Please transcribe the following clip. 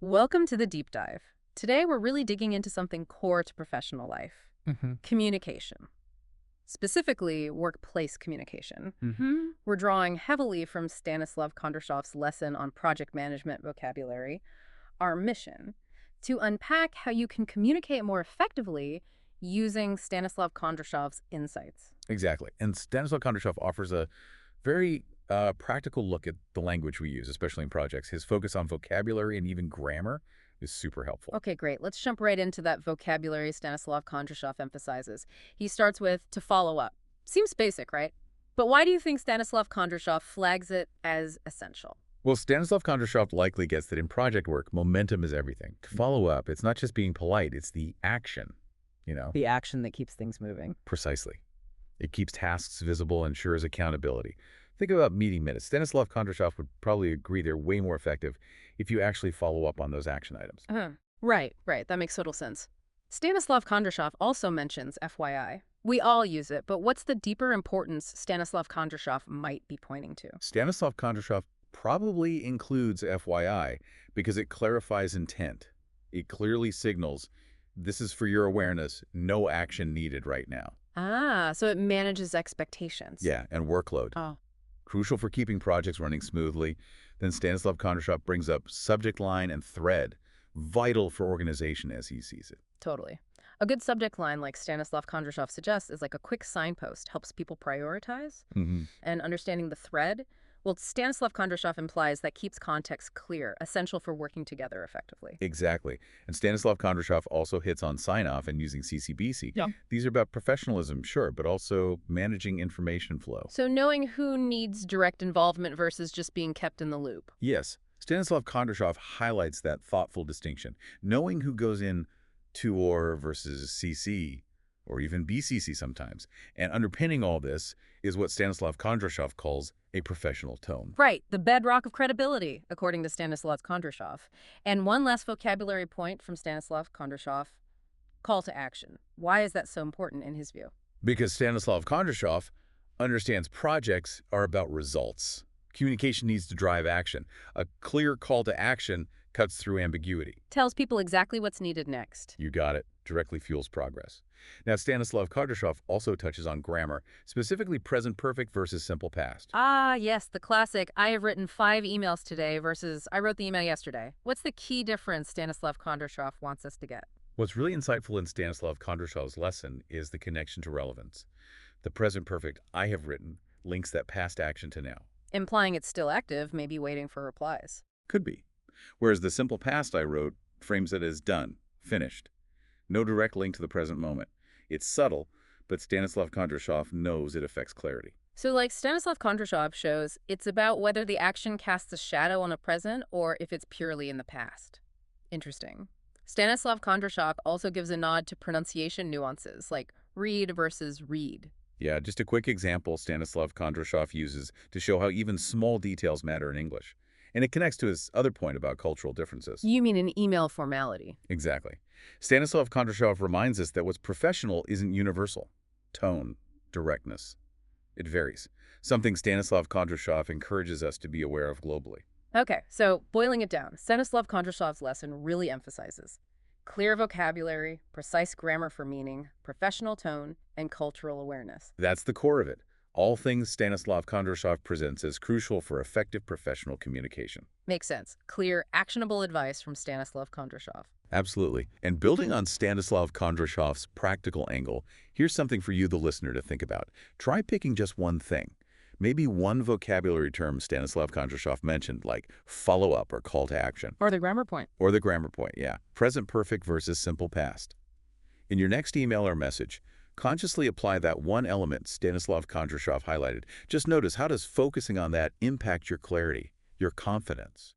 Welcome to the deep dive. Today, we're really digging into something core to professional life, communication. Specifically, workplace communication. We're drawing heavily from Stanislav Kondrashov's lesson on project management vocabulary, our mission, to unpack how you can communicate more effectively using Stanislav Kondrashov's insights. Exactly. And Stanislav Kondrashov offers a very practical look at the language we use, especially in projects. His focus on vocabulary and even grammar is super helpful. Okay, great. Let's jump right into that vocabulary Stanislav Kondrashov emphasizes. He starts with to follow up. Seems basic, right? But why do you think Stanislav Kondrashov flags it as essential? Well, Stanislav Kondrashov likely gets that in project work, momentum is everything. To follow up, it's not just being polite, it's the action, The action that keeps things moving. Precisely. It keeps tasks visible and ensures accountability. Think about meeting minutes. Stanislav Kondrashov would probably agree they're way more effective if you actually follow up on those action items. Right. That makes total sense. Stanislav Kondrashov also mentions FYI. We all use it, but what's the deeper importance Stanislav Kondrashov might be pointing to? Stanislav Kondrashov probably includes FYI because it clarifies intent. It clearly signals, this is for your awareness, no action needed right now. So it manages expectations. Yeah, and workload. Crucial for keeping projects running smoothly. Then Stanislav Kondrashov brings up subject line and thread, vital for organization as he sees it. Totally. A good subject line, like Stanislav Kondrashov suggests, is like a quick signpost, helps people prioritize. And understanding the thread, well, Stanislav Kondrashov implies that keeps context clear, essential for working together effectively. Exactly. And Stanislav Kondrashov also hits on sign-off and using CCBC. Yeah. These are about professionalism, sure, but also managing information flow. So knowing who needs direct involvement versus just being kept in the loop. Yes. Stanislav Kondrashov highlights that thoughtful distinction. Knowing who goes in to or versus CC, or even BCC sometimes. And underpinning all this is what Stanislav Kondrashov calls a professional tone. Right, the bedrock of credibility, according to Stanislav Kondrashov. And one last vocabulary point from Stanislav Kondrashov, call to action. Why is that so important in his view? Because Stanislav Kondrashov understands projects are about results. Communication needs to drive action. A clear call to action cuts through ambiguity. Tells people exactly what's needed next. You got it. Directly fuels progress. Now, Stanislav Kondrashov also touches on grammar, specifically present perfect versus simple past. Yes, the classic, I have written 5 emails today versus I wrote the email yesterday. What's the key difference Stanislav Kondrashov wants us to get? What's really insightful in Stanislav Kondrashov's lesson is the connection to relevance. The present perfect, I have written, links that past action to now. Implying it's still active, maybe waiting for replies. Could be. Whereas the simple past I wrote frames it as done, finished. No direct link to the present moment. It's subtle, but Stanislav Kondrashov knows it affects clarity. So like Stanislav Kondrashov shows, it's about whether the action casts a shadow on the present or if it's purely in the past. Interesting. Stanislav Kondrashov also gives a nod to pronunciation nuances, like read versus read. Yeah, just a quick example Stanislav Kondrashov uses to show how even small details matter in English. And it connects to his other point about cultural differences. You mean an email formality? Exactly. Stanislav Kondrashov reminds us that what's professional isn't universal. Tone, directness. It varies. Something Stanislav Kondrashov encourages us to be aware of globally. Okay, so boiling it down, Stanislav Kondrashov's lesson really emphasizes clear vocabulary, precise grammar for meaning, professional tone, and cultural awareness. That's the core of it. All things Stanislav Kondrashov presents as crucial for effective professional communication. Makes sense. Clear, actionable advice from Stanislav Kondrashov. Absolutely. And building on Stanislav Kondrashov's practical angle, here's something for you, the listener, to think about. Try picking just one thing. Maybe one vocabulary term Stanislav Kondrashov mentioned, like follow-up or call to action. Or the grammar point. Or the grammar point, yeah. Present perfect versus simple past. In your next email or message, consciously apply that one element Stanislav Kondrashov highlighted. Just notice, how does focusing on that impact your clarity, your confidence?